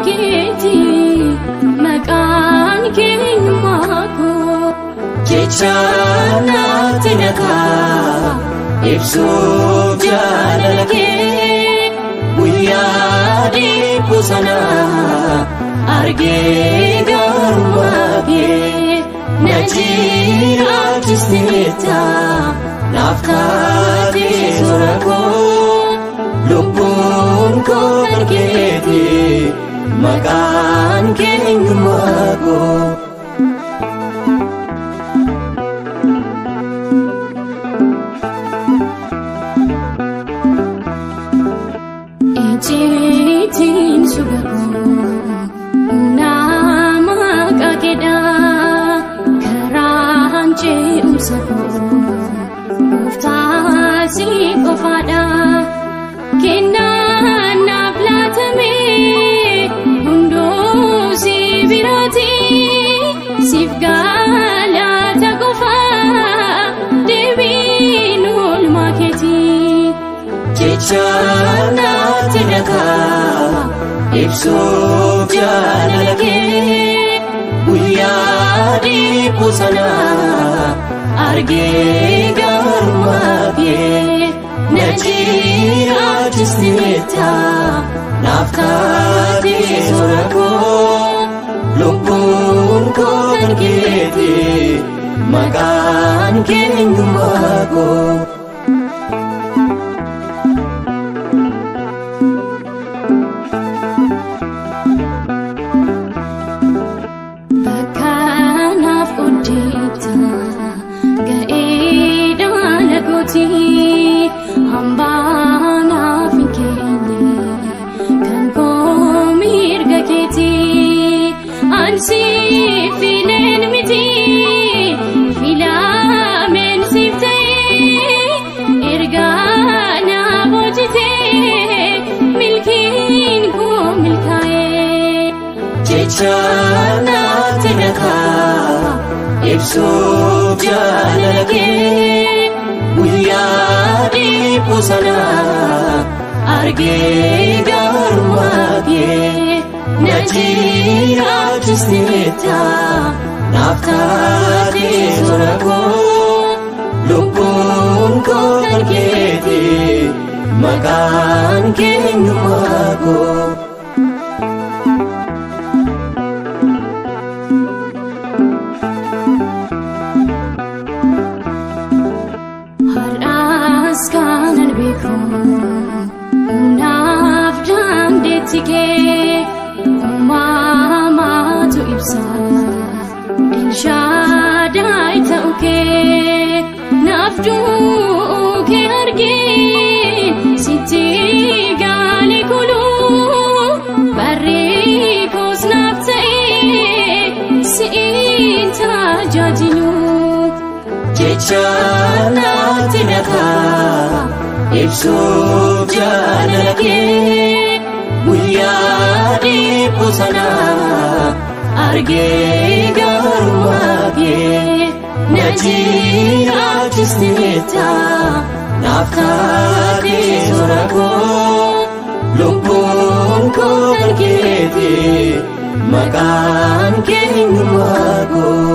argeeti maqaan keenyummaa koo jechaanaatti nagaa ibsuuf jaalala kee guyyaa dhibbuu sanaa argee gaarummaa kee na jiraachisteetta naaf taatee soora koo lubbuun koo argeeti maqaan keenyummaa koo. Ejeetiin sugakoo nama kakeda karaan jee'umsa koo gooftaa si qofaadha kennaan naaf laatame hunduu si biraati siif galata qofaa deebiin oolmaa keetii jechaanaatti nagaa ibsuuf jaalala kee guyyaa dhibbuu sanaa argee gaarummaa kee na jiraachisteetta naaf taatee soora koo lubbuun koo argeeti maqaan keenyummaa koo. Hambana fikene kan koo mirga keetii ansi fileen miti filaameen siif ta'ee ergaa na boojitee milkiin koo milkaa'ee jechaanaatti nagaa ibsuuf jaalala kee guyyaa dhibbuu sanaa argee gaarummaa kee na jiraachisteetta naaf taatee soora koo lubbuun koo argeeti maqaan keenyummaa koo. Kanan beeku naaf dandeetti kee uumamaatu ibsa Elshaaddaay ta'uu kee naaf du'uu kee argee sitti gaalee kuluu barree koos naaf ta'ee si'iin tajaajilu jechaanaatti nagaa ibsuuf jaalala kee guyyaa dhibbuu sanaa argee gaarummaa kee na jiraachisteetta naaf taatee soora koo lubbuun koo argeeti maqaan keenyummaa koo.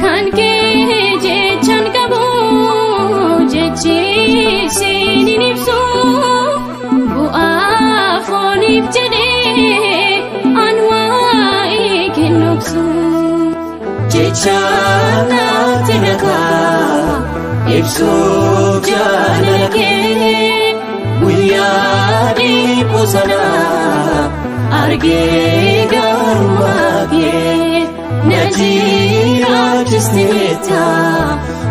Kan kee jechaan qabu jechiisiin hin ibsu bu'aa fooniif jedhee an waa'ee kennuubsu jechaanaatti nagaa ibsuuf jaalala kee guyyaa dhibbuu sanaa argee gaarummaa kee na jiraachisteetta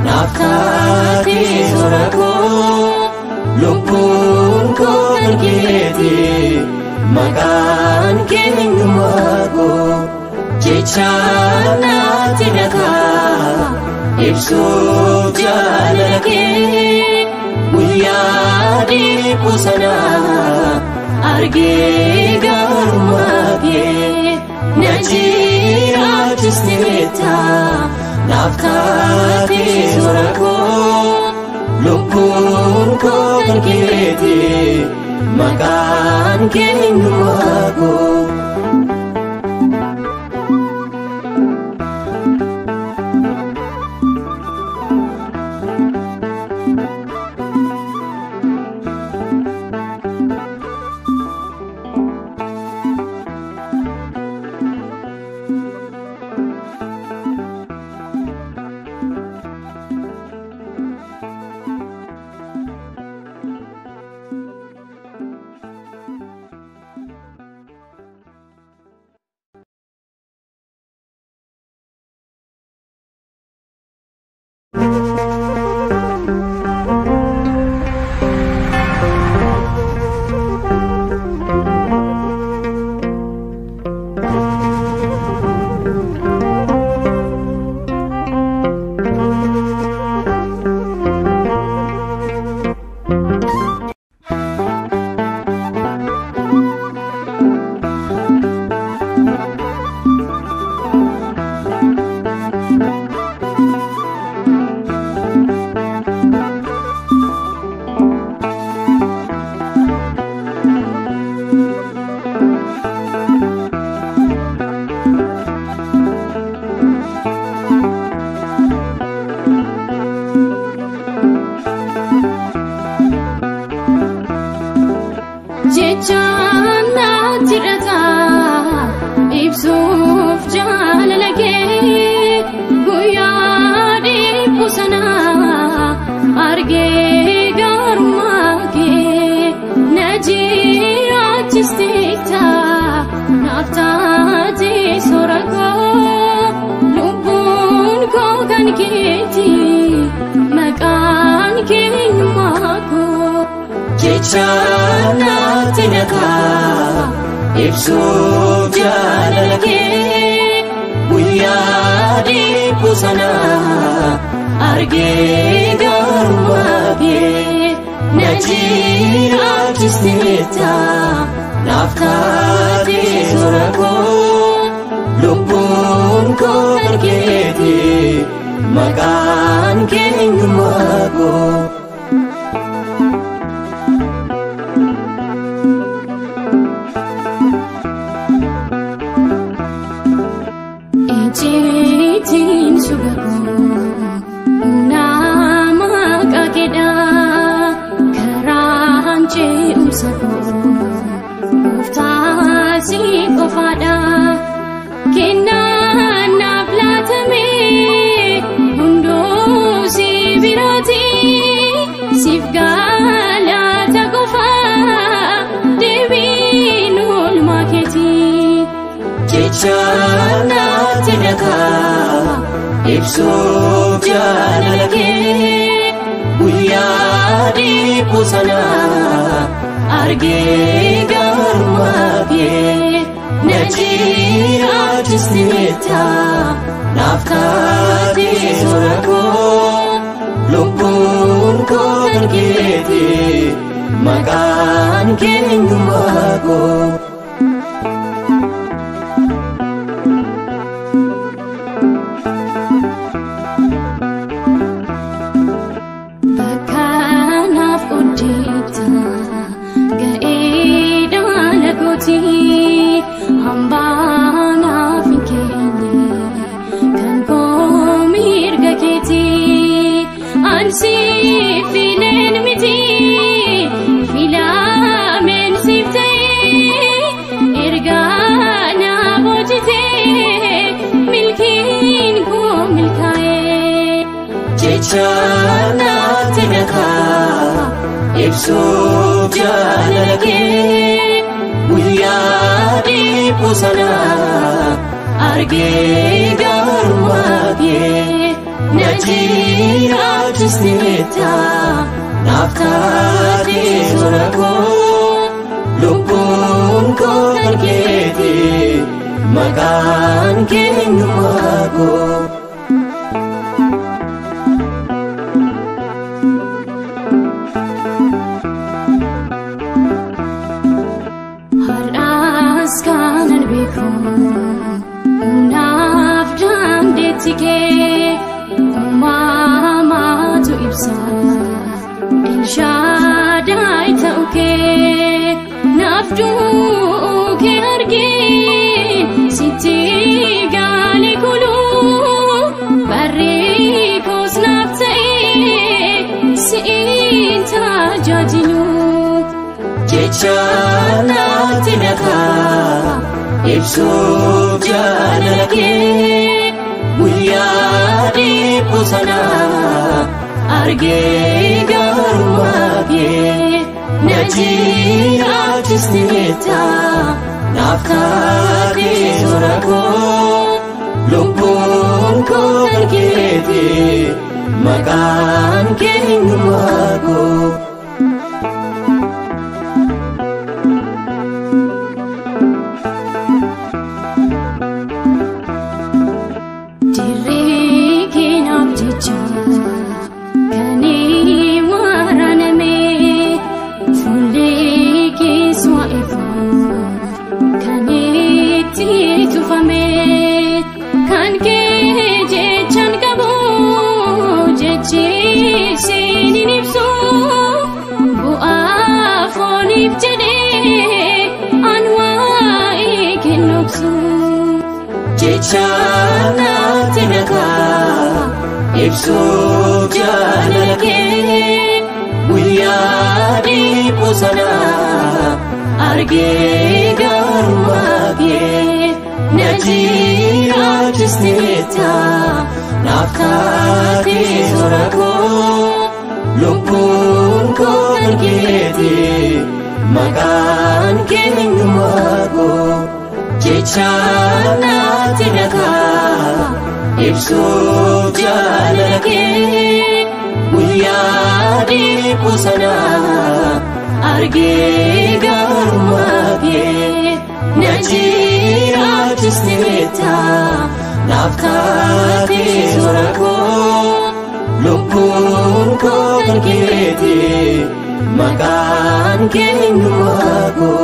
naaf taatee soora koo lubbuun koo argeeti maqaan keenyummaa koo jechaanaatti nagaa ibsuuf jaalala kee guyyaa dhiphuu sana argee gaarummaa kee na jiraachisteetta naaf taatee soora koo lubbuun koo kan keeti maqaan kee eenyummaa koo. Jechanaatti nagaa ibsuuf jaalala kee guyyaa dhiphuu sana argee gaarummaa kee na jiraachisteetta naaf taatee soora koo lubbuun koo kan keeti maqaan kee eenyummaa koo. Ejeetiin sugaroo nama kakedha karaan ce'umsa koo gooftaa si qofaadha kennaan naaf laatame hunduu si birooti siif galata qofaa deebiin oolmaa keetii. Jechanaatti nagaa ibsuuf jaalala kee guyyaa dhiphuu sana argee gaarummaa kee na jiraachisteetta naaf taatee soora koo lubbuun koo kan keeti maqaan kee eenyummaa koo. Hambanaaf hin keenye kan koo mirga keetii ansi fileen miti filameen siif ta'ee ergaa na boojitee milkiin koo milkaa'ee jecha naatti nagaa ibsuuf jaalala kee. Guyyaa dhiphuu sana argee gaarummaa kee na jiraachisteetta naaf taatee soora koo lubbuun koo kan keeti maqaan kee eenyummaa koo. nafdu ke arge sitti gali kulu barre kos nafte sinta jajinu jechana tinaka ibsu janake Buyadi pusana arge garumage najira chisnita naftadi surako lubun ko dargeti makan kengumago Jechana tinaka ibsu janake Buyadi pusana arge garumage najira chisnita naftadi surako lubun ko dargeti makan kengumago Jechana tinaka ibsu janake Buyadi pusana arge garumage najira chisnita naftadi surako lubun ko dargeti makan kengumago